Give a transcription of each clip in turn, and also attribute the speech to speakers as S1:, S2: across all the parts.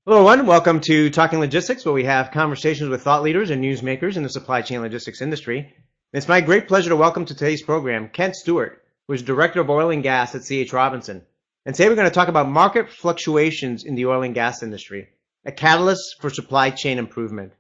S1: Hello, everyone. Welcome to Talking Logistics, where we have conversations with thought leaders and newsmakers in the supply chain logistics industry. It's my great pleasure to welcome to today's program Kent Stewart, who is Director of Oil and Gas at C.H. Robinson. And today we're going to talk about market fluctuations in the oil and gas industry, a catalyst for supply chain improvement.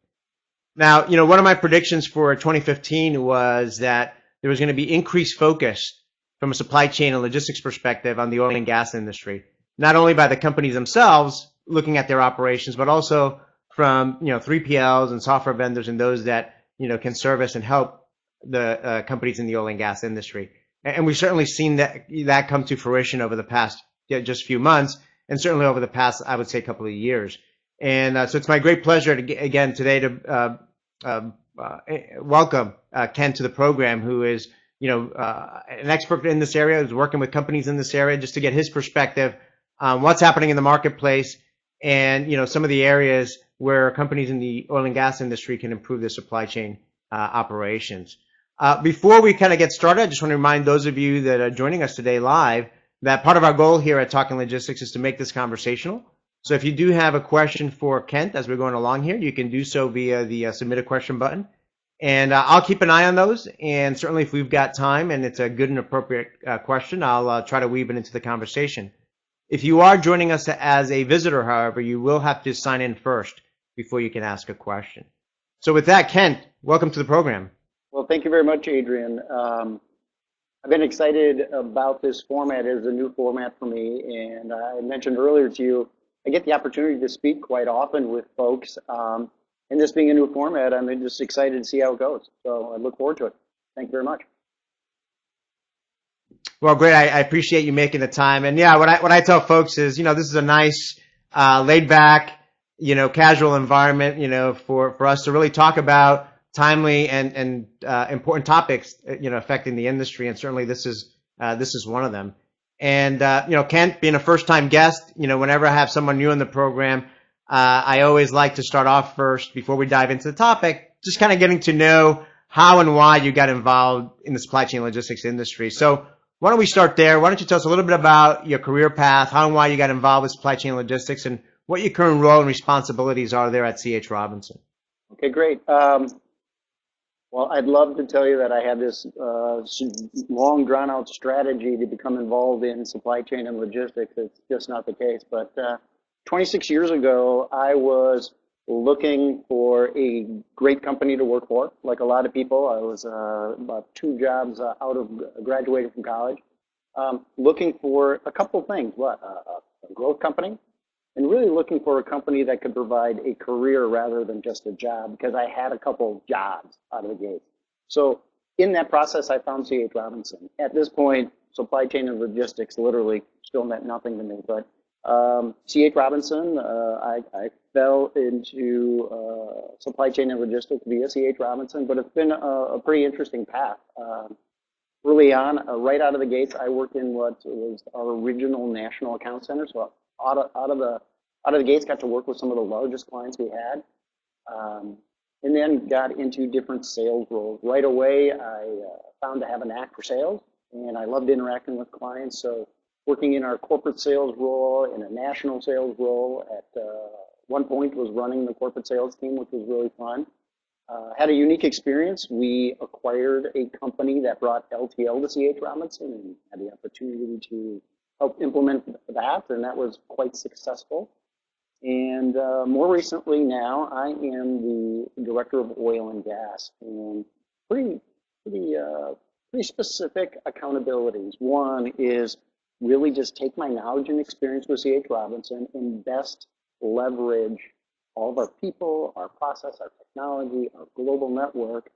S1: Now, one of my predictions for 2015 was that there was going to be increased focus from a supply chain and logistics perspective on the oil and gas industry, not only by the companies themselves looking at their operations, but also from 3PLs and software vendors and those that can service and help the companies in the oil and gas industry. And we've certainly seen that come to fruition over the past just few months, and certainly over the past, I would say, couple of years. And so it's my great pleasure again today to welcome Ken to the program, who is an expert in this area, who's working with companies in this area, just to get his perspective on what's happening in the marketplace, and some of the areas where companies in the oil and gas industry can improve their supply chain operations. Before we kind of get started, I just want to remind those of you that are joining us today live that part of our goal here at Talking Logistics is to make this conversational. So if you do have a question for Kent as we're going along here, you can do so via the submit a question button. And I'll keep an eye on those. And certainly if we've got time and it's a good and appropriate question, I'll try to weave it into the conversation. If you are joining us as a visitor, however, you will have to sign in first before you can ask a question. So with that, Kent, welcome to the program.
S2: Well, thank you very much, Adrian. I've been excited about this format. It is a new format for me, and I mentioned earlier to you, I get the opportunity to speak quite often with folks. And this being a new format, I'm just excited to see how it goes. So I look forward to it. Thank you very much.
S1: Well, great. I appreciate you making the time. And yeah, what I tell folks is, this is a nice, laid back, casual environment, for us to really talk about timely and important topics, affecting the industry. And certainly this is one of them. And, Kent, being a first time guest, whenever I have someone new in the program, I always like to start off first before we dive into the topic, just kind of getting to know how and why you got involved in the supply chain logistics industry. So why don't we start there? Why don't you tell us a little bit about your career path, how and why you got involved with supply chain logistics, and what your current role and responsibilities are there at C.H. Robinson?
S2: Okay, great. Well, I'd love to tell you that I had this long, drawn-out strategy to become involved in supply chain and logistics. It's just not the case. But 26 years ago, I was looking for a great company to work for. Like a lot of people, I was about 2 jobs out of graduating from college, looking for a couple of things. A growth company, and really looking for a company that could provide a career rather than just a job, because I had a couple of jobs out of the gate. So in that process, I found C.H. Robinson. At this point, supply chain and logistics literally still meant nothing to me, but C.H. Robinson, I fell into supply chain and logistics via C.H. Robinson, but it's been a pretty interesting path. Early on, right out of the gates, I worked in what was our original national account center. So out of the gates, got to work with some of the largest clients we had, and then got into different sales roles. Right away, I found to have a knack for sales, and I loved interacting with clients. So working in our corporate sales role, in a national sales role, at one point was running the corporate sales team, which was really fun. Had a unique experience. We acquired a company that brought LTL to C.H. Robinson and had the opportunity to help implement that, and that was quite successful. And more recently now, I am the Director of Oil and Gas, and pretty specific accountabilities. One is really just take my knowledge and experience with C.H. Robinson and best leverage all of our people, our process, our technology, our global network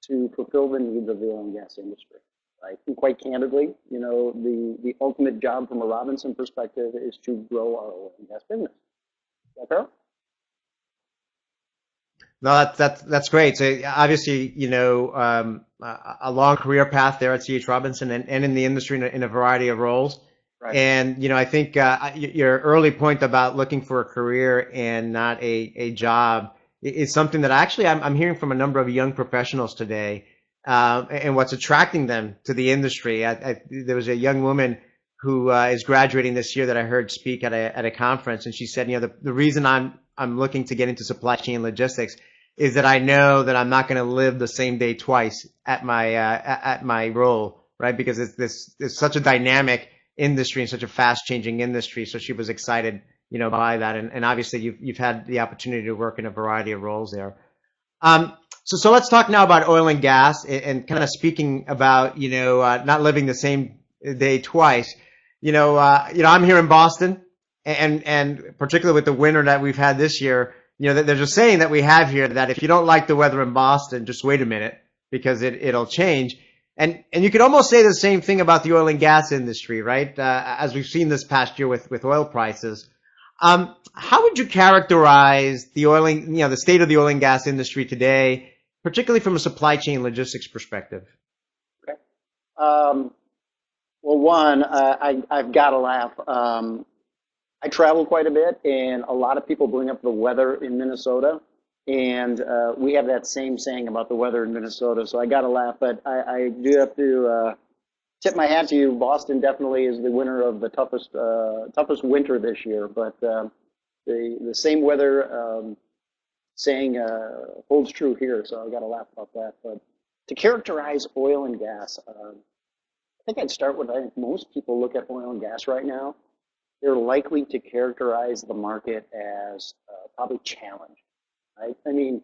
S2: to fulfill the needs of the oil and gas industry. Right? And quite candidly, the ultimate job from a Robinson perspective is to grow our oil and gas business. Is that fair?
S1: No, that's great. So obviously, a long career path there at C.H. Robinson and in the industry in a variety of roles. Right. And, I think your early point about looking for a career and not a job is something that actually I'm hearing from a number of young professionals today, and what's attracting them to the industry. There was a young woman who is graduating this year that I heard speak at a conference, and she said, the reason I'm looking to get into supply chain logistics is that I know that I'm not going to live the same day twice at my role, right? Because it's such a dynamic industry and such a fast changing industry. So she was excited, by that, and obviously you've had the opportunity to work in a variety of roles there. So let's talk now about oil and gas and kind of speaking about, not living the same day twice. I'm here in Boston, and particularly with the winter that we've had this year, there's a saying that we have here that if you don't like the weather in Boston, just wait a minute because it'll change. And you could almost say the same thing about the oil and gas industry, right? As we've seen this past year with oil prices. How would you characterize the state of the oil and gas industry today, particularly from a supply chain logistics perspective?
S2: Okay. Well, one, I've got to laugh. I travel quite a bit, and a lot of people bring up the weather in Minnesota, and we have that same saying about the weather in Minnesota, so I got to laugh, but I do have to tip my hat to you. Boston definitely is the winner of the toughest winter this year, but the same weather saying holds true here, so I got to laugh about that. But to characterize oil and gas, I think I'd start with, I think most people look at oil and gas right now, they're likely to characterize the market as probably challenged, right? I mean,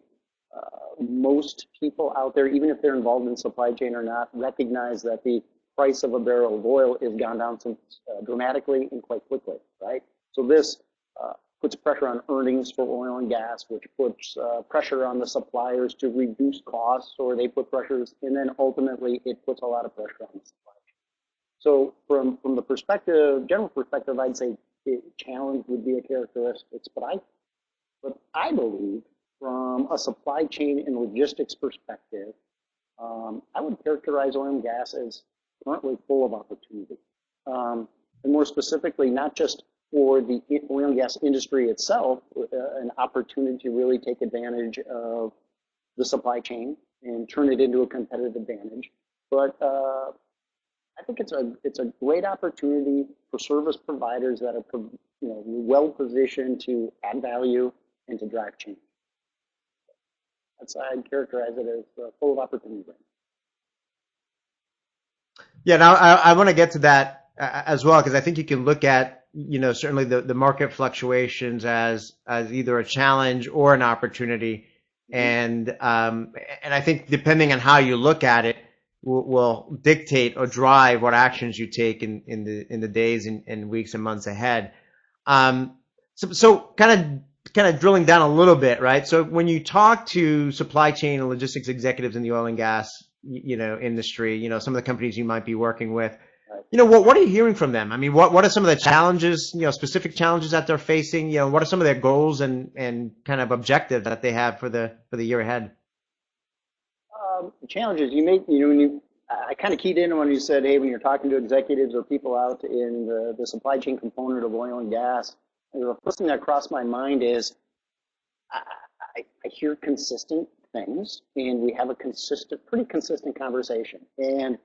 S2: most people out there, even if they're involved in supply chain or not, recognize that the price of a barrel of oil has gone down dramatically and quite quickly, right? So this puts pressure on earnings for oil and gas, which puts pressure on the suppliers to reduce costs, or they put pressures, and then ultimately it puts a lot of pressure on the supply. So from the general perspective, I'd say challenge would be a characteristic. But I believe from a supply chain and logistics perspective, I would characterize oil and gas as currently full of opportunity. And more specifically, not just for the oil and gas industry itself, an opportunity to really take advantage of the supply chain and turn it into a competitive advantage, but I think it's a great opportunity for service providers that are well positioned to add value and to drive change. That's how I'd characterize it as full of opportunity.
S1: Yeah, now I want to get to that as well, because I think you can look at certainly the market fluctuations as either a challenge or an opportunity, and I think depending on how you look at it, will dictate or drive what actions you take in the days and weeks and months ahead. So kind of drilling down a little bit, right? So when you talk to supply chain and logistics executives in the oil and gas, industry, some of the companies you might be working with, what are you hearing from them? I mean, what are some of the challenges, specific challenges that they're facing? What are some of their goals and kind of objectives that they have for the year ahead?
S2: Challenges I kind of keyed in when you said, hey, when you're talking to executives or people out in the supply chain component of oil and gas, the first thing that crossed my mind is I hear consistent things, and we have a pretty consistent conversation. And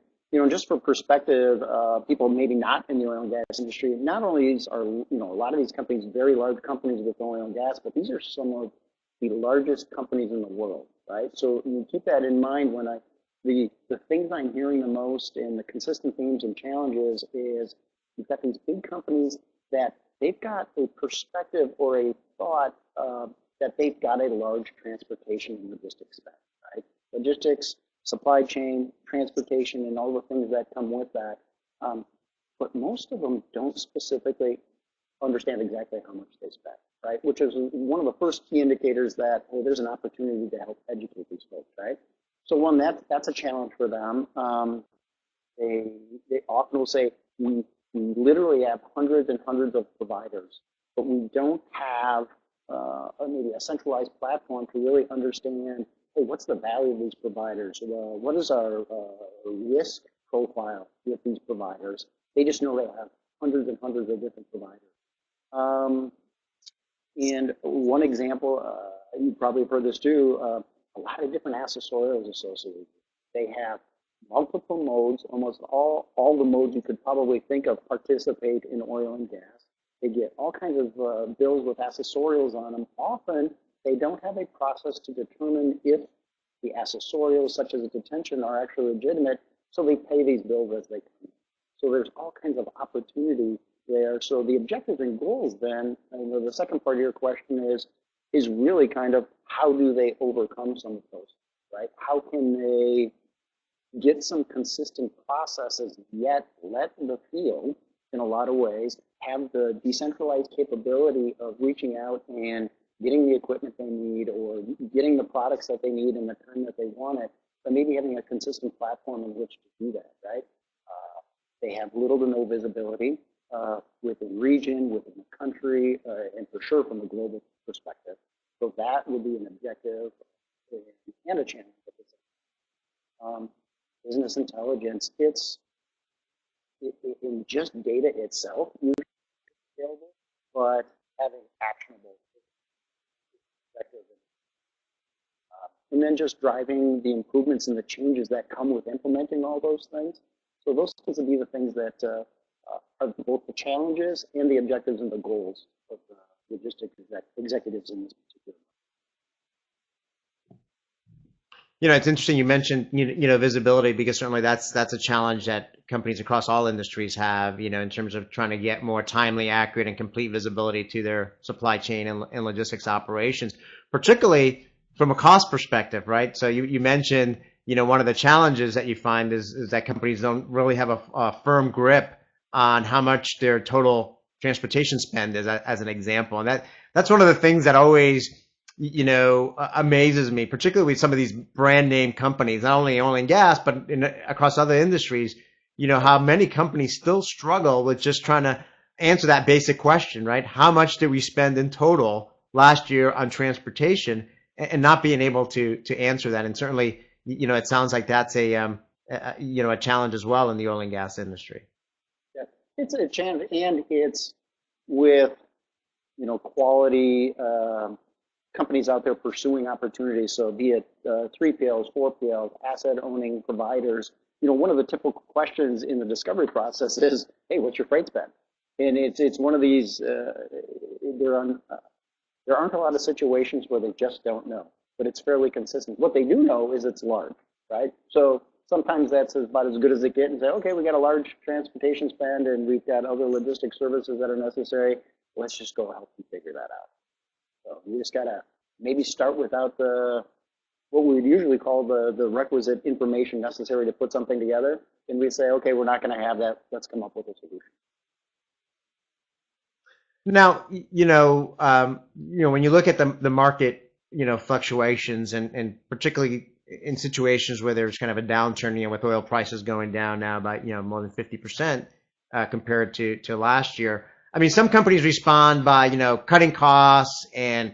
S2: just for perspective, people maybe not in the oil and gas industry, not only are a lot of these companies very large companies with oil and gas, but these are some of the largest companies in the world, right? So you keep that in mind when the things I'm hearing the most and the consistent themes and challenges is you've got these big companies that they've got a perspective or a thought that they've got a large transportation and logistics spend, right? Logistics, supply chain, transportation, and all the things that come with that. But most of them don't specifically understand exactly how much they spend, right? Which is one of the first key indicators that, hey, there's an opportunity to help educate these folks, right? So one, that's a challenge for them. They often will say, we literally have hundreds and hundreds of providers, but we don't have maybe a centralized platform to really understand, hey, what's the value of these providers? What is our risk profile with these providers? They just know they have hundreds and hundreds of different providers. And one example, you probably have heard this too, a lot of different accessorials associated. They have multiple modes, almost all the modes you could probably think of participate in oil and gas. They get all kinds of bills with accessorials on them. Often they don't have a process to determine if the accessorials, such as a detention, are actually legitimate, so they pay these bills as they come. So there's all kinds of opportunity there. So the objectives and goals then, and the second part of your question is really kind of how do they overcome some of those, right? How can they get some consistent processes, yet let the field, in a lot of ways, have the decentralized capability of reaching out and getting the equipment they need or getting the products that they need in the time that they want it, but maybe having a consistent platform in which to do that, right? They have little to no visibility within region, within the country, and for sure from a global perspective. So that would be an objective and a challenge at the same time. Business intelligence, it's in just data itself, usually available, but having actionable perspective. And then just driving the improvements and the changes that come with implementing all those things. So those tend to be the things that are both the challenges and the objectives and the goals of the logistics executives in this particular.
S1: It's interesting you mentioned visibility, because certainly that's a challenge that companies across all industries have, in terms of trying to get more timely, accurate, and complete visibility to their supply chain and logistics operations, particularly from a cost perspective, right? So you mentioned, one of the challenges that you find is that companies don't really have a firm grip on how much their total transportation spend is, as an example. And that's one of the things that always amazes me, particularly with some of these brand name companies, not only oil and gas, but across other industries, how many companies still struggle with just trying to answer that basic question, right? How much did we spend in total last year on transportation, and not being able to answer that. And certainly, it sounds like that's a challenge as well in the oil and gas industry.
S2: Yeah, it's a challenge, and it's with, quality, companies out there pursuing opportunities. So be it 3PLs, 4PLs, asset owning providers. One of the typical questions in the discovery process is, hey, what's your freight spend? And it's one of these, there aren't a lot of situations where they just don't know, but it's fairly consistent. What they do know is it's large, right? So sometimes that's about as good as it gets, and say, okay, we got a large transportation spend and we've got other logistics services that are necessary. Let's just go help them figure that out. So you just gotta maybe start without what we would usually call the requisite information necessary to put something together, and we say, okay, we're not going to have that. Let's come up with a solution.
S1: Now, when you look at the market, fluctuations, and particularly in situations where there's kind of a downturn, with oil prices going down now by more than 50% compared to last year. I mean, some companies respond by, cutting costs and,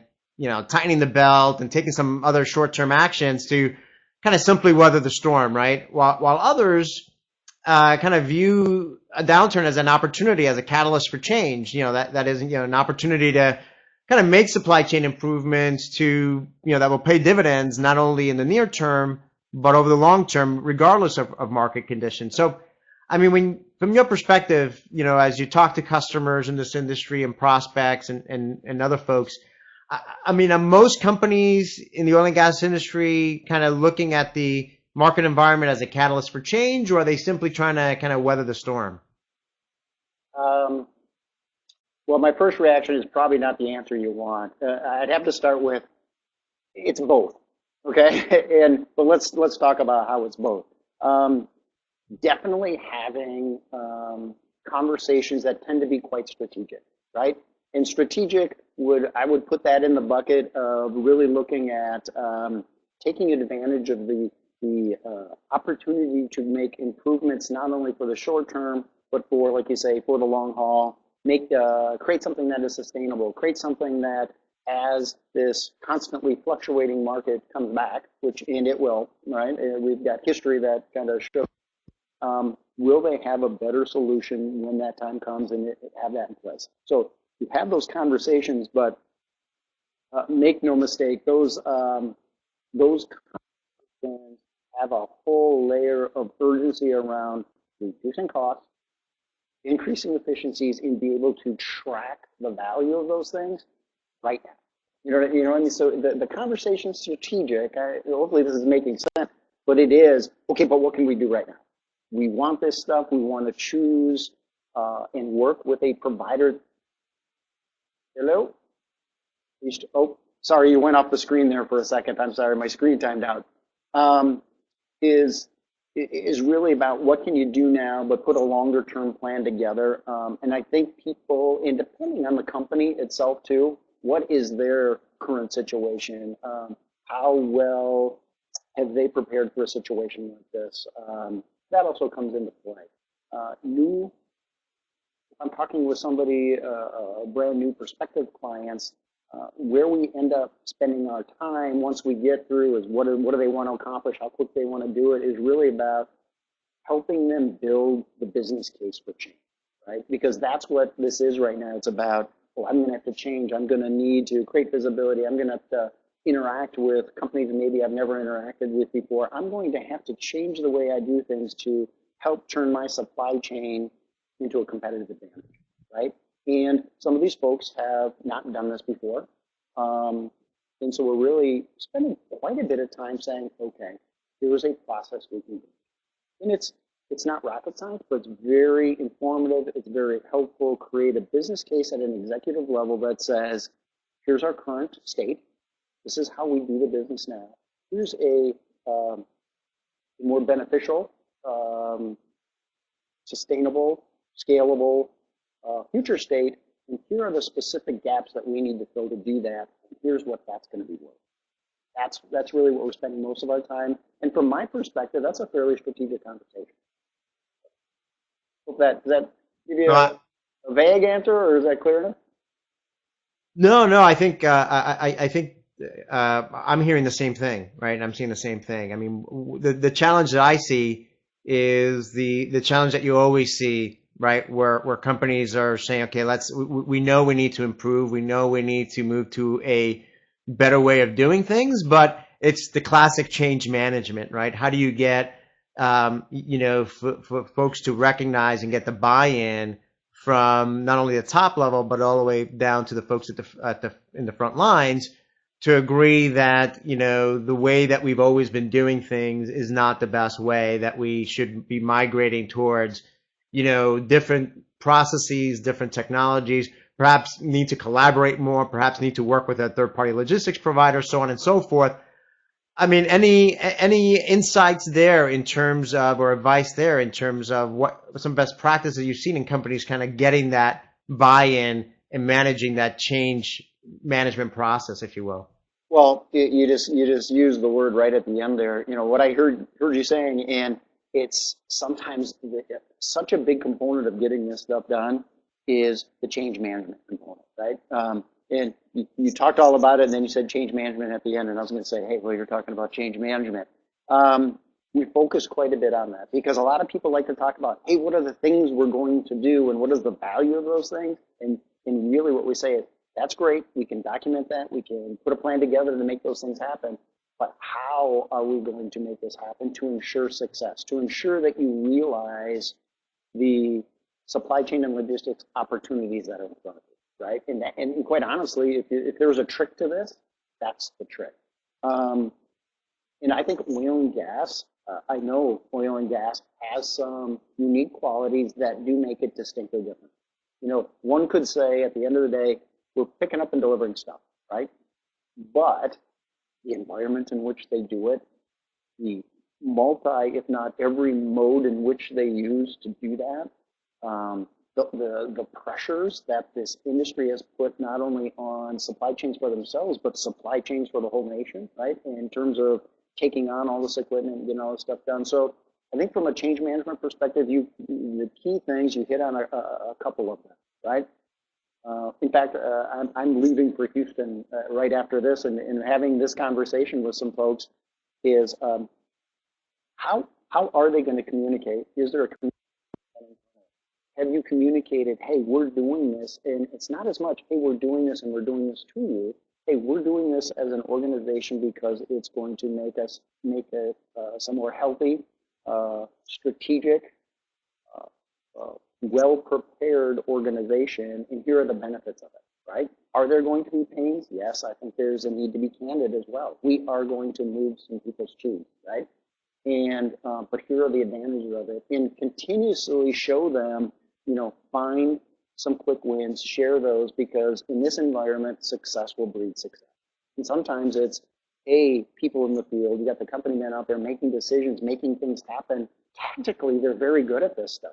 S1: tightening the belt and taking some other short-term actions to kind of simply weather the storm, right? While others kind of view a downturn as an opportunity, as a catalyst for change. That is, an opportunity to kind of make supply chain improvements to, that will pay dividends not only in the near term, but over the long term, regardless of market conditions. So, I mean, from your perspective, as you talk to customers in this industry and prospects and other folks, I mean, are most companies in the oil and gas industry kind of looking at the market environment as a catalyst for change, or are they simply trying to kind of weather the storm?
S2: Well, my first reaction is probably not the answer you want. I'd have to start with, it's both, okay? But let's talk about how it's both. Definitely having conversations that tend to be quite strategic, right? And strategic I would put that in the bucket of really looking at taking advantage of the opportunity to make improvements not only for the short term, but for, like you say, for the long haul. Create something that is sustainable. Create something that, as this constantly fluctuating market comes back, and it will, right? We've got history that kind of shows. Will they have a better solution when that time comes, and have that in place? So you have those conversations, but make no mistake, those conversations have a whole layer of urgency around reducing costs, increasing efficiencies, and be able to track the value of those things right now. You know what I mean? So the conversation's strategic. Hopefully this is making sense, but it is, okay, but what can we do right now? We want this stuff. We want to choose and work with a provider. Hello? Oh, sorry, you went off the screen there for a second. I'm sorry, my screen timed out. Is really about what can you do now, but put a longer term plan together. And I think people, and depending on the company itself too, what is their current situation? How well have they prepared for a situation like this? That also comes into play. If I'm talking with somebody, brand new prospective clients, where we end up spending our time once we get through is what do they want to accomplish, how quick they want to do it, is really about helping them build the business case for change, right? Because that's what this is right now. It's about, oh, I'm going to have to change. I'm going to need to create visibility. I'm going to have to interact with companies that maybe I've never interacted with before. I'm going to have to change the way I do things to help turn my supply chain into a competitive advantage, right? And some of these folks have not done this before. And so we're really spending quite a bit of time saying, okay, here's a process we can do. And it's not rocket science, but it's very informative. It's very helpful. Create a business case at an executive level that says, here's our current state. This is how we do the business now. Here's a more beneficial, sustainable, scalable future state, and here are the specific gaps that we need to fill to do that. And here's what that's going to be worth. That's really what we're spending most of our time. And from my perspective, that's a fairly strategic conversation. Does that give you a vague answer, or is that clear enough?
S1: No. I think I think I'm hearing the same thing, right? I'm seeing the same thing. I mean, the challenge that I see is the challenge that you always see, right? Where companies are saying, okay, we know we need to improve. We know we need to move to a better way of doing things, but it's the classic change management, right? How do you get, for folks to recognize and get the buy-in from not only the top level, but all the way down to the folks in the front lines to agree that, the way that we've always been doing things is not the best way, that we should be migrating towards, different processes, different technologies, perhaps need to collaborate more, perhaps need to work with a third-party logistics provider, so on and so forth. I mean, any insights there in terms of, or advice there in terms of what some best practices you've seen in companies kind of getting that buy-in and managing that change management process, if you will?
S2: Well, you just used the word right at the end there. What I heard you saying, and it's sometimes such a big component of getting this stuff done is the change management component, right? And you talked all about it, and then you said change management at the end, and I was going to say, hey, well, you're talking about change management. We focus quite a bit on that because a lot of people like to talk about, hey, what are the things we're going to do, and what is the value of those things? And really what we say is, that's great. We can document that. We can put a plan together to make those things happen. But how are we going to make this happen to ensure success, to ensure that you realize the supply chain and logistics opportunities that are in front of you, right? And quite honestly, if there was a trick to this, that's the trick. And I think oil and gas, I know oil and gas has some unique qualities that do make it distinctly different. One could say at the end of the day, we're picking up and delivering stuff, right? But the environment in which they do it, the if not every mode in which they use to do that, the pressures that this industry has put not only on supply chains for themselves, but supply chains for the whole nation, right? In terms of taking on all this equipment and getting all this stuff done. So I think from a change management perspective, the key things, you hit on a couple of them, right? In fact, I'm leaving for Houston right after this, and having this conversation with some folks is how are they going to communicate? Is there a communication? Have you communicated, hey, we're doing this, and it's not as much, hey, we're doing this and we're doing this to you. hey, we're doing this as an organization because it's going to make it some more healthy, strategic, well-prepared organization, and here are the benefits of it, right? Are there going to be pains? Yes, I think there's a need to be candid as well. We are going to move some people's shoes, right? And but here are the advantages of it, and continuously show them, find some quick wins, share those, because in this environment, success will breed success. And sometimes it's, hey, people in the field, you got the company man out there making decisions, making things happen. Tactically, they're very good at this stuff.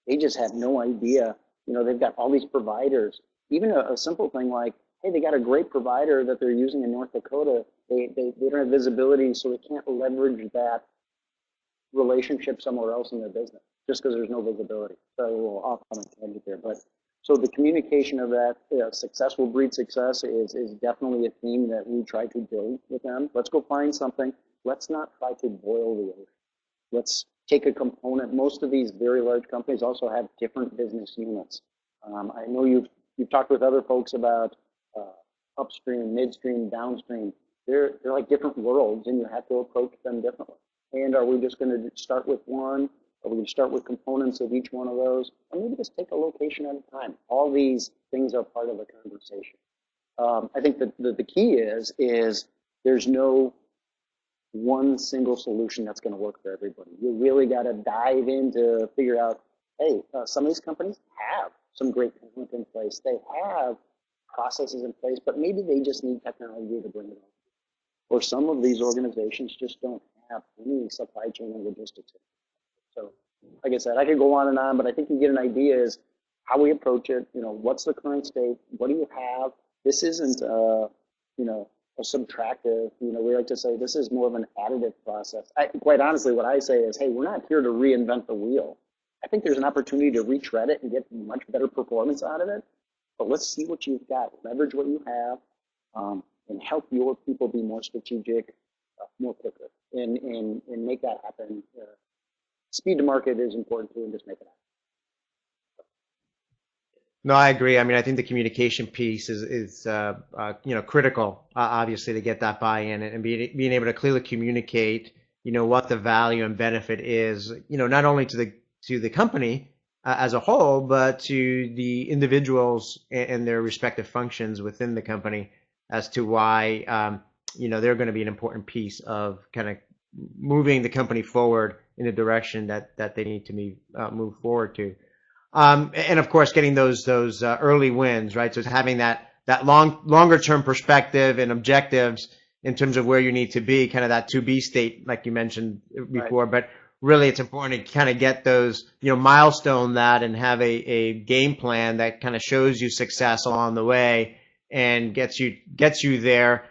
S2: They just have no idea. They've got all these providers. Even a simple thing like, hey, they got a great provider that they're using in North Dakota. They don't have visibility, so they can't leverage that relationship somewhere else in their business just because there's no visibility. So a little off on a tangent there. But so the communication of that, success will breed success is definitely a theme that we try to build with them. Let's go find something. Let's not try to boil the ocean. Let's take a component. Most of these very large companies also have different business units. I know you've talked with other folks about upstream, midstream, downstream. They're like different worlds, and you have to approach them differently. And are we just going to start with one? Are we going to start with components of each one of those? Or maybe just take a location at a time. All these things are part of the conversation. I think that the key is there's no one single solution that's going to work for everybody. You really got to dive in to figure out, hey, some of these companies have some great talent in place. They have processes in place, but maybe they just need technology to bring it on. Or some of these organizations just don't have any supply chain and logistics. So, like I said, I could go on, but I think you get an idea is how we approach it. What's the current state? What do you have? This isn't, a subtractive. We like to say this is more of an additive process. Quite honestly, what I say is, hey, we're not here to reinvent the wheel. I think there's an opportunity to retread it and get much better performance out of it. But let's see what you've got, leverage what you have, and help your people be more strategic, more quicker, and make that happen. Speed to market is important too, and just make it happen.
S1: No, I agree. I mean, I think the communication piece is critical, obviously, to get that buy-in and being able to clearly communicate, what the value and benefit is, not only to the company as a whole, but to the individuals and their respective functions within the company as to why, they're going to be an important piece of kind of moving the company forward in the direction that they need to move forward to. And of course, getting those early wins, right? So having that longer term perspective and objectives in terms of where you need to be, kind of that to be state, like you mentioned before. Right. But really, it's important to kind of get those, milestone that and have a game plan that kind of shows you success along the way and gets you there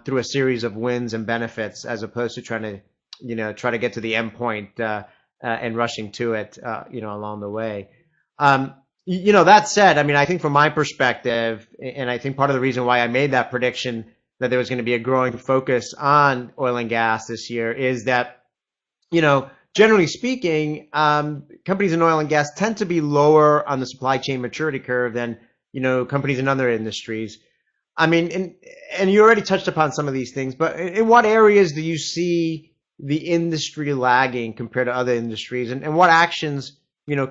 S1: through a series of wins and benefits, as opposed to trying to get to the end point and rushing to it, along the way. That said, I mean, I think from my perspective, and I think part of the reason why I made that prediction that there was going to be a growing focus on oil and gas this year is that, generally speaking, companies in oil and gas tend to be lower on the supply chain maturity curve than, companies in other industries. I mean, and you already touched upon some of these things, but in what areas do you see the industry lagging compared to other industries, and what actions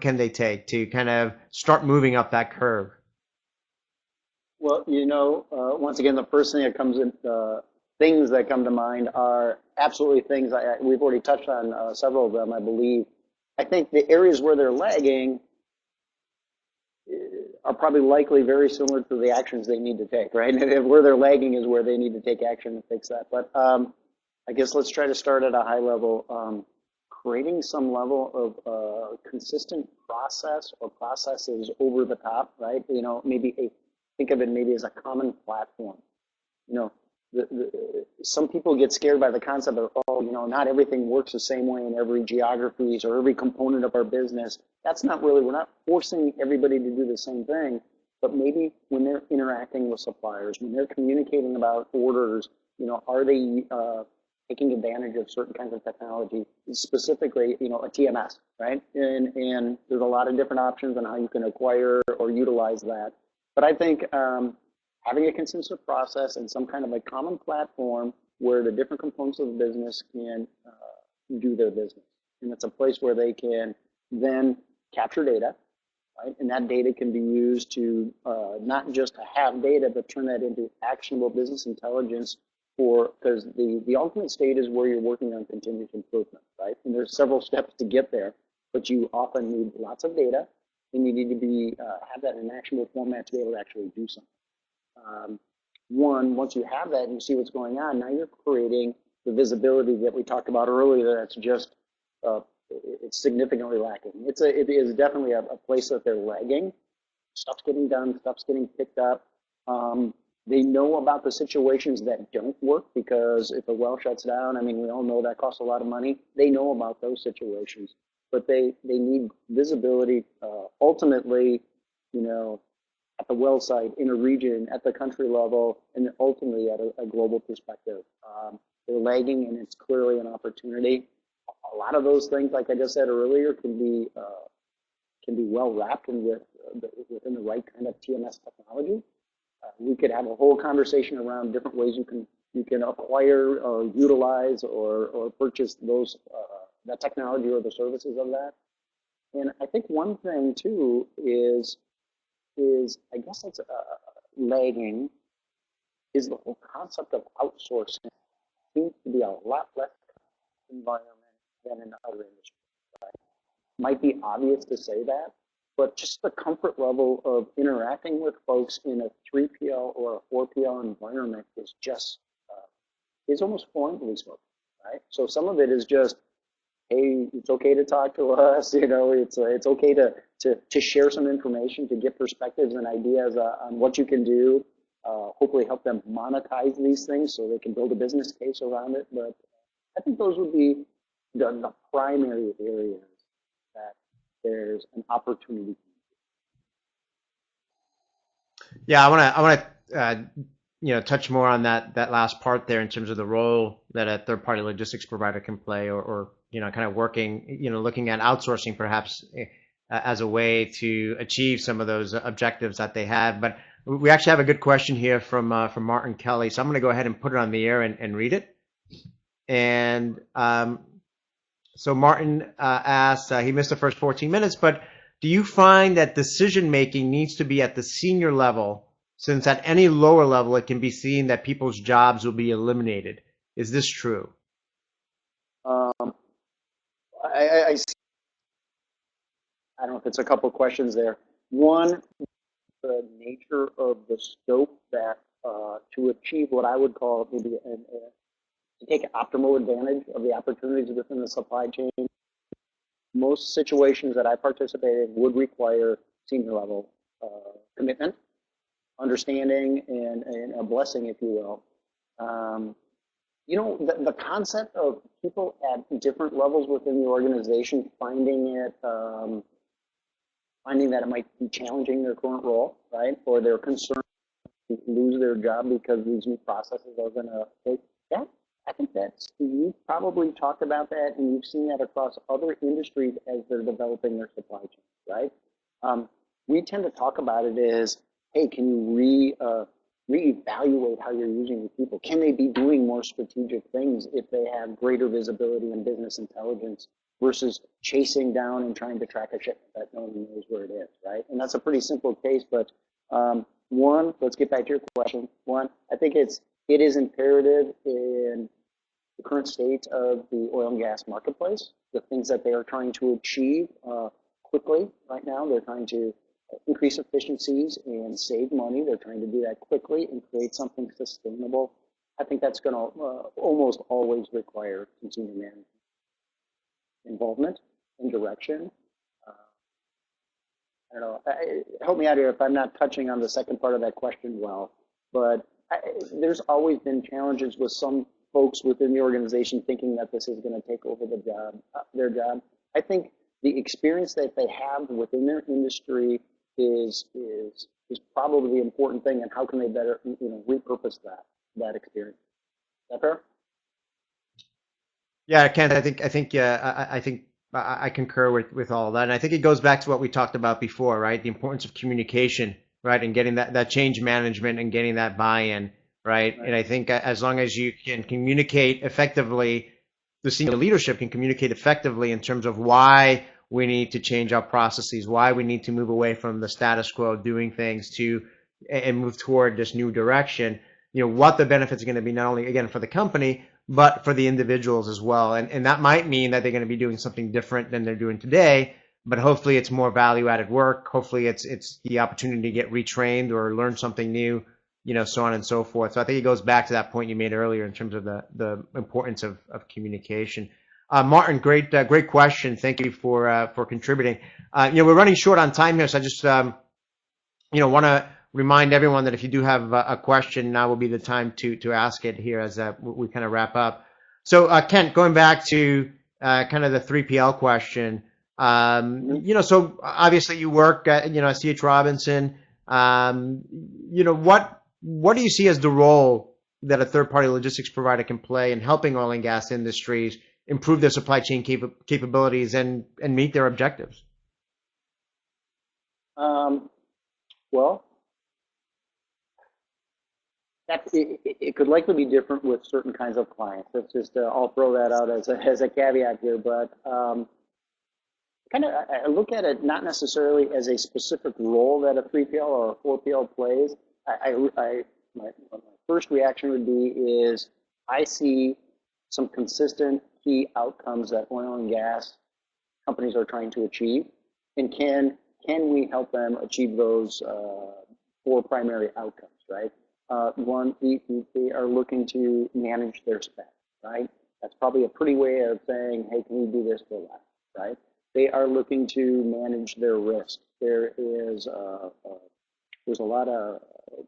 S1: can they take to kind of start moving up that curve?
S2: Well, once again, the first thing that comes in, things that come to mind are absolutely things we've already touched on several of them, I believe. I think the areas where they're lagging are probably likely very similar to the actions they need to take, right? And where they're lagging is where they need to take action to fix that. But I guess let's try to start at a high level. Creating some level of consistent process or processes over the top, right? Maybe think of it maybe as a common platform. Some people get scared by the concept of, not everything works the same way in every geographies or every component of our business. That's not really, we're not forcing everybody to do the same thing, but maybe when they're interacting with suppliers, when they're communicating about orders, are they taking advantage of certain kinds of technology, specifically, a TMS, right? And there's a lot of different options on how you can acquire or utilize that. But I think having a consistent process and some kind of a common platform where the different components of the business can do their business. And it's a place where they can then capture data, right? And that data can be used to not just to have data, but turn that into actionable business intelligence because the ultimate state is where you're working on continuous improvement, right? And there's several steps to get there, but you often need lots of data, and you need to be have that in an actionable format to be able to actually do something. Once you have that and you see what's going on, now you're creating the visibility that we talked about earlier. That's just it's significantly lacking. It is definitely a place that they're lagging. Stuff's getting done. Stuff's getting picked up. They know about the situations that don't work because if a well shuts down, I mean, we all know that costs a lot of money. They know about those situations, but they need visibility. Ultimately, you know, at the well site, in a region, at the country level, and ultimately at a global perspective. They're lagging, and it's clearly an opportunity. A lot of those things, like I just said earlier, can be well wrapped within the right kind of TMS technology. We could have a whole conversation around different ways you can acquire or utilize or purchase those that technology or the services of that. And I think one thing too is I guess it's lagging is the whole concept of outsourcing seems to be a lot less environment than in other industries. Right? Might be obvious to say that, but just the comfort level of interacting with folks in a 3PL or a 4PL environment is just is almost foreign to these folks, right? So some of it is just, hey, it's okay to talk to us, you know, it's okay to share some information, to get perspectives and ideas on what you can do, hopefully help them monetize these things so they can build a business case around it. But I think those would be the primary areas that there's an opportunity.
S1: Yeah, I want to touch more on that last part there in terms of the role that a third-party logistics provider can play, or kind of working, looking at outsourcing perhaps as a way to achieve some of those objectives that they have. But we actually have a good question here from Martin Kelly, so I'm going to go ahead and put it on the air and read it. And so Martin asked, he missed the first 14 minutes, but do you find that decision-making needs to be at the senior level, since at any lower level it can be seen that people's jobs will be eliminated? Is this true?
S2: I don't know if it's a couple of questions there. One, the nature of the scope that to achieve what I would call maybe to take optimal advantage of the opportunities within the supply chain. Most situations that I participate in would require senior level commitment, understanding, and a blessing, if you will. The concept of people at different levels within the organization finding that it might be challenging their current role, right? Or they're concerned to lose their job because these new processes are going to take that. I think you've probably talked about that, and you've seen that across other industries as they're developing their supply chain, right? We tend to talk about it as, hey, can you reevaluate how you're using your people? Can they be doing more strategic things if they have greater visibility and business intelligence versus chasing down and trying to track a shipment that no one knows where it is, right? And that's a pretty simple case, but one, let's get back to your question. One, I think it is imperative in the current state of the oil and gas marketplace, the things that they are trying to achieve quickly right now. They're trying to increase efficiencies and save money. They're trying to do that quickly and create something sustainable. I think that's going to almost always require continued management involvement and direction. I don't know. Help me out here if I'm not touching on the second part of that question well, but there's always been challenges with some folks within the organization thinking that this is going to take over their job. I think the experience that they have within their industry is probably the important thing, and how can they better repurpose that experience. Is that fair?
S1: Yeah, Kent, I think I concur with all of that, and I think it goes back to what we talked about before, right? The importance of communication right? And getting that change management and getting that buy-in, right? And I think as long as you can communicate effectively, the senior leadership can communicate effectively in terms of why we need to change our processes, why we need to move away from the status quo of doing things and move toward this new direction, what the benefits are going to be, not only, again, for the company, but for the individuals as well. And that might mean that they're going to be doing something different than they're doing today, but hopefully it's more value-added work. Hopefully it's the opportunity to get retrained or learn something new, so on and so forth. So I think it goes back to that point you made earlier in terms of the importance of communication. Martin, great question. Thank you for contributing. We're running short on time here, so I just want to remind everyone that if you do have a question, now will be the time to ask it here as we kind of wrap up. So Kent, going back to kind of the 3PL question, so obviously you work at C.H. Robinson. What do you see as the role that a third-party logistics provider can play in helping oil and gas industries improve their supply chain capabilities and meet their objectives?
S2: Well, it could likely be different with certain kinds of clients. Let's just I'll throw that out as a caveat here, but I look at it not necessarily as a specific role that a 3PL or a 4PL plays. My first reaction would be is I see some consistent key outcomes that oil and gas companies are trying to achieve, and can we help them achieve those four primary outcomes, right? One, they are looking to manage their spend, right? That's probably a pretty way of saying, hey, can we do this for less, right? They are looking to manage their risk. There's a lot of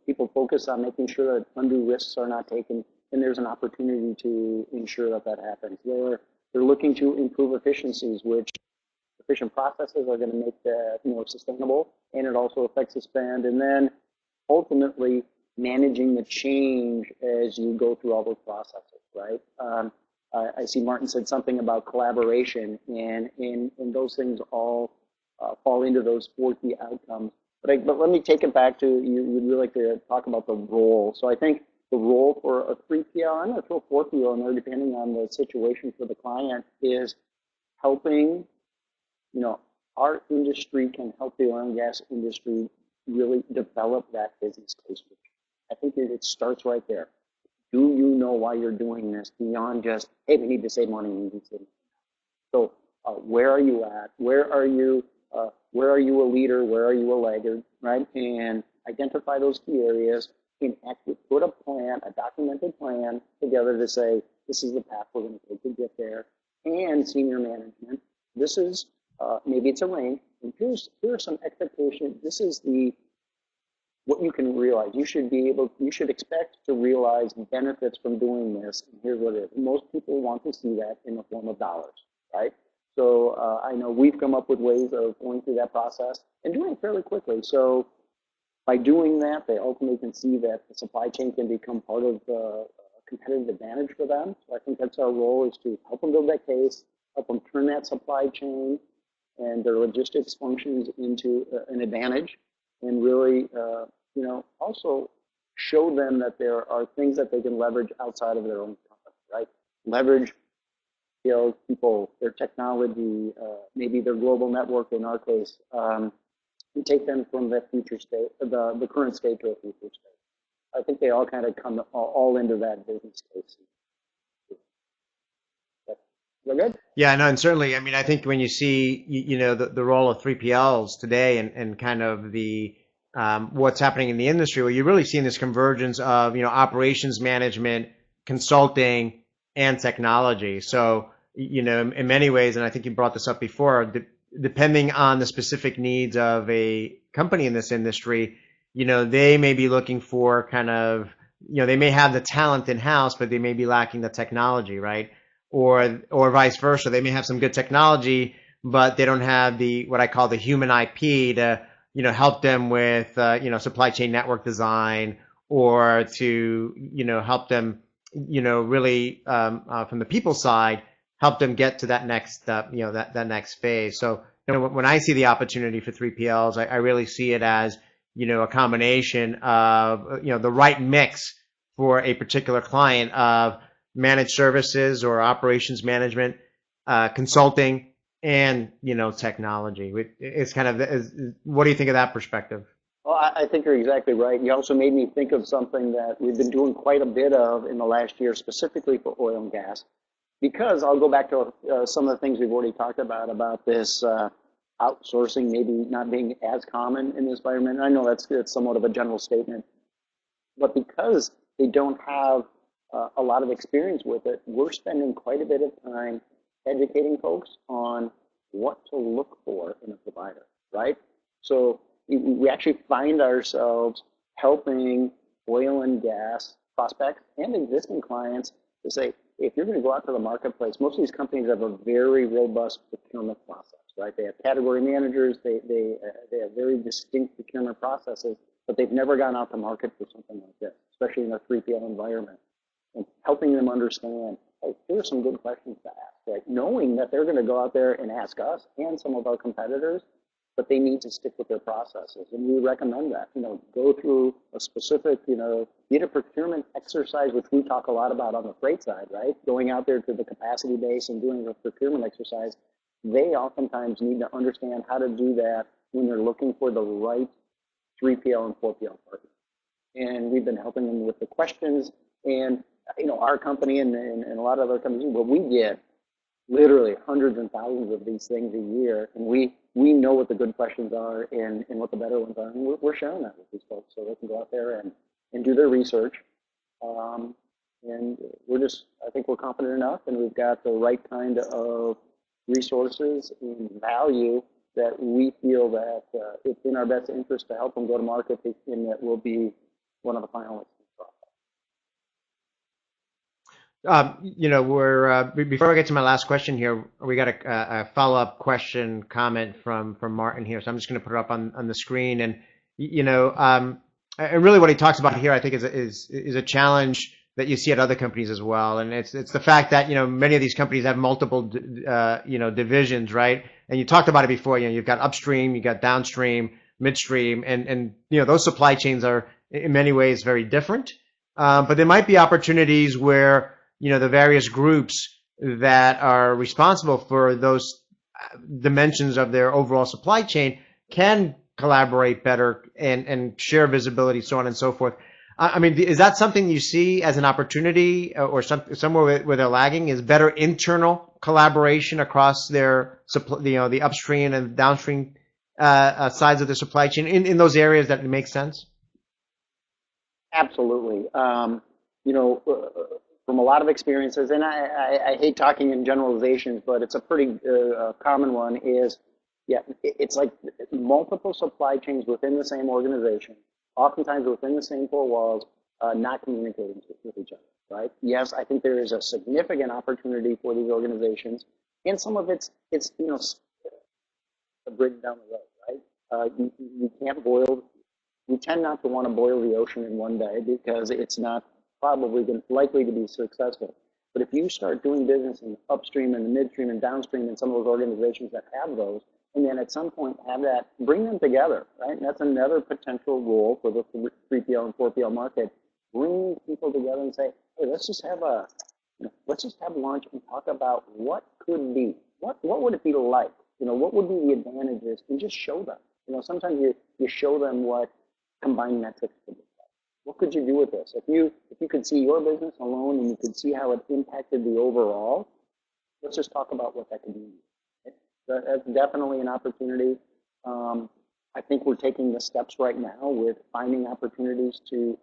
S2: people focus on making sure that undue risks are not taken, and there's an opportunity to ensure that happens. They're looking to improve efficiencies, which efficient processes are going to make that more sustainable, and it also affects the spend. And then ultimately managing the change as you go through all those processes, right? I see Martin said something about collaboration, and those things all fall into those four key outcomes. But let me take it back to, you'd really like to talk about the role. So I think the role for a 3PL, I'm going to throw 4PL in there depending on the situation for the client, is helping, our industry can help the oil and gas industry really develop that business case. I think it starts right there. Do you know why you're doing this beyond just, hey, we need to save money, we need to save money. So where are you at? Where are you a leader? Where are you a laggard, right? And identify those key areas and actually put a plan, a documented plan together to say, this is the path we're going to take to get there. And senior management, this is, maybe it's a range, and here are some expectations. This is what you can realize. You should expect to realize benefits from doing this. And here's what it is. Most people want to see that in the form of dollars, right? So I know we've come up with ways of going through that process and doing it fairly quickly. So by doing that, they ultimately can see that the supply chain can become part of a competitive advantage for them. So I think that's our role, is to help them build that case, help them turn that supply chain and their logistics functions into an advantage, and really, also show them that there are things that they can leverage outside of their own company, right? Leverage people, their technology, maybe their global network in our case, and take them from that future state, the current state, to a future state. I think they all kind of come all into that business case. Is that good?
S1: Yeah, no, and certainly, I mean, I think when you see, the role of 3PLs today and kind of the what's happening in the industry, where you're really seeing this convergence of, operations management, consulting, and technology. So, in many ways, and I think you brought this up before, depending on the specific needs of a company in this industry, they may be looking for kind of, they may have the talent in-house, but they may be lacking the technology, right? Or vice versa. They may have some good technology, but they don't have what I call the human IP to, help them with, supply chain network design, or to, help them, really, from the people side, help them get to that next, that next phase. So, when I see the opportunity for 3PLs, I really see it as, a combination of, the right mix for a particular client of managed services or operations management, consulting, and, technology. It's kind of, what do you think of that perspective?
S2: Well, I think you're exactly right. You also made me think of something that we've been doing quite a bit of in the last year, specifically for oil and gas. Because I'll go back to some of the things we've already talked about this outsourcing maybe not being as common in this environment. And I know that's somewhat of a general statement, but because they don't have a lot of experience with it, we're spending quite a bit of time educating folks on what to look for in a provider, right? So we actually find ourselves helping oil and gas prospects and existing clients to say, if you're going to go out to the marketplace, most of these companies have a very robust procurement process, right? They have category managers, they have very distinct procurement processes, but they've never gone out to market for something like this, especially in a 3PL environment. And helping them understand, hey, here are some good questions to ask, right? Knowing that they're going to go out there and ask us and some of our competitors, but they need to stick with their processes. And we recommend that, go through a specific, be it a procurement exercise, which we talk a lot about on the freight side, right? Going out there to the capacity base and doing a procurement exercise, they oftentimes need to understand how to do that when they're looking for the right 3PL and 4PL partner. And we've been helping them with the questions. And, our company and a lot of other companies, but we get literally hundreds and thousands of these things a year. And we know what the good questions are and what the better ones are. And we're sharing that with these folks so they can go out there and do their research. And I think we're confident enough, and we've got the right kind of resources and value that we feel that it's in our best interest to help them go to market, and that we'll be one of the finalists.
S1: Before I get to my last question here, we got a follow-up question comment from Martin here. So I'm just going to put it up on the screen. And, and really what he talks about here, I think is a challenge that you see at other companies as well. And it's the fact that, many of these companies have multiple, divisions, right? And you talked about it before, you've got upstream, you've got downstream, midstream, and those supply chains are in many ways very different. But there might be opportunities where, the various groups that are responsible for those dimensions of their overall supply chain can collaborate better and share visibility, so on and so forth. I mean, is that something you see as an opportunity or somewhere where they're lagging, is better internal collaboration across their the upstream and downstream sides of the supply chain in those areas that make sense?
S2: Absolutely. From a lot of experiences, and I hate talking in generalizations, but it's a pretty common one, is, it's like multiple supply chains within the same organization, oftentimes within the same four walls, not communicating with each other, right? Yes, I think there is a significant opportunity for these organizations, and some of it's a bridge down the road, right? You can't boil, you tend not to want to boil the ocean in one day because it's not probably likely to be successful. But if you start doing business in upstream and the midstream and downstream in some of those organizations that have those, and then at some point have that, bring them together, right? And that's another potential role for the 3PL and 4PL market. Bring people together and say, hey, let's just have lunch and talk about what could be, what would it be like? What would be the advantages, and just show them. Sometimes you show them what combined metrics could be. What could you do with this? If you could see your business alone and you could see how it impacted the overall, let's just talk about what that could be. That's definitely an opportunity. I think we're taking the steps right now with finding opportunities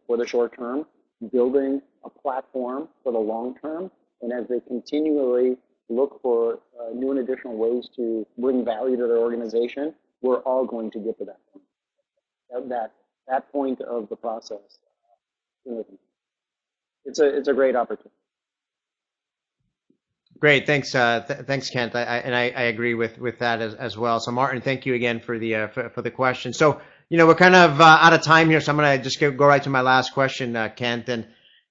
S2: for the short term, building a platform for the long term, and as they continually look for new and additional ways to bring value to their organization, we're all going to get to that point. That point of the process. It's a great opportunity.
S1: Great, thanks, thanks, Kent. I agree with that as well. So, Martin, thank you again for the question. So, we're kind of out of time here, so I'm gonna just go right to my last question, Kent. And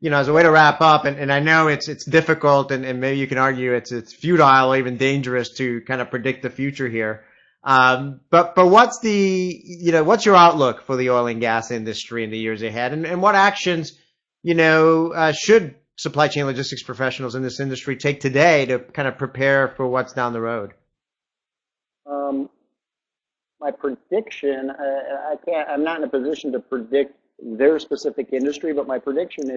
S1: as a way to wrap up, and I know it's difficult, and maybe you can argue it's futile or even dangerous to kind of predict the future here. But what's what's your outlook for the oil and gas industry in the years ahead, and what actions, should supply chain logistics professionals in this industry take today to kind of prepare for what's down the road?
S2: My prediction, I'm not in a position to predict their specific industry, but my prediction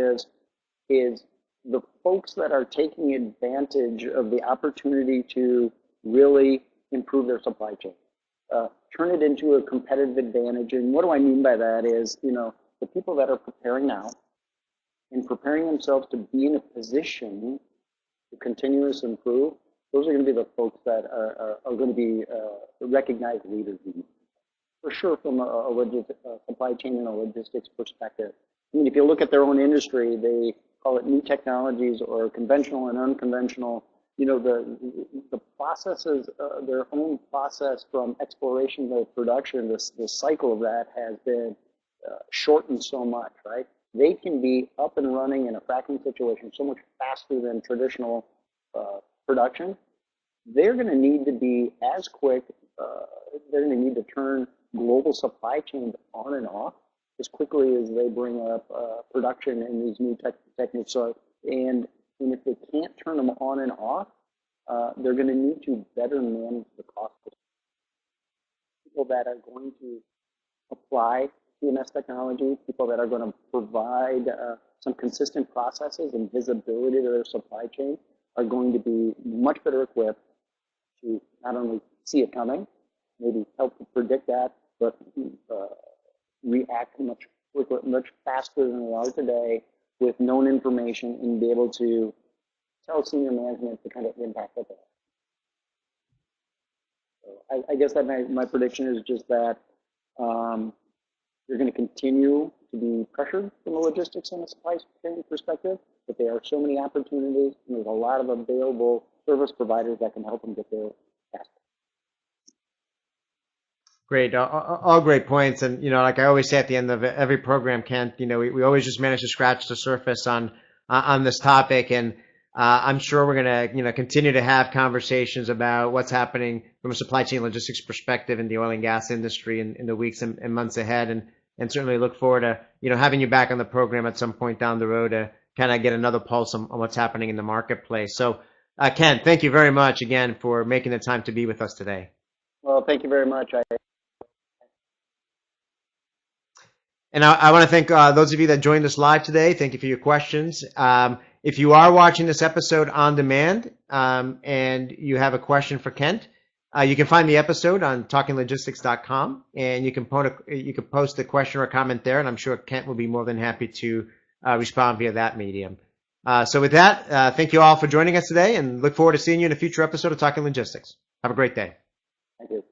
S2: is the folks that are taking advantage of the opportunity to really improve their supply chain, turn it into a competitive advantage. And what do I mean by that is, the people that are preparing now and preparing themselves to be in a position to continuously improve, those are going to be the folks that are going to be recognized leaders, for sure, from a supply chain and a logistics perspective. I mean, if you look at their own industry, they call it new technologies or conventional and unconventional. The processes, their own process from exploration to production, the cycle of that has been shortened so much, right? They can be up and running in a fracking situation so much faster than traditional production. They're going to need to be as quick. They're going to need to turn global supply chains on and off as quickly as they bring up production in these new techniques. So, and if they can't turn them on and off, they're going to need to better manage the cost. People that are going to apply TMS technology, people that are going to provide some consistent processes and visibility to their supply chain are going to be much better equipped to not only see it coming, maybe help to predict that, but react much quicker, much faster than they are today with known information and be able to tell senior management the kind of impact that they have. So I guess that my prediction is just that you're going to continue to be pressured from a logistics and a supply chain perspective, but there are so many opportunities and there's a lot of available service providers that can help them get there faster.
S1: Great, all great points, and like I always say at the end of every program, Kent, we always just manage to scratch the surface on this topic, and I'm sure we're gonna continue to have conversations about what's happening from a supply chain logistics perspective in the oil and gas industry in the weeks and months ahead, and certainly look forward to having you back on the program at some point down the road to kind of get another pulse on what's happening in the marketplace. So, Kent, thank you very much again for making the time to be with us today.
S2: Well, thank you very much.
S1: And I want to thank those of you that joined us live today. Thank you for your questions. If you are watching this episode on demand and you have a question for Kent, you can find the episode on talkinglogistics.com, and you can post a question or a comment there, and I'm sure Kent will be more than happy to respond via that medium. So with that, thank you all for joining us today, and look forward to seeing you in a future episode of Talking Logistics. Have a great day.
S2: Thank you.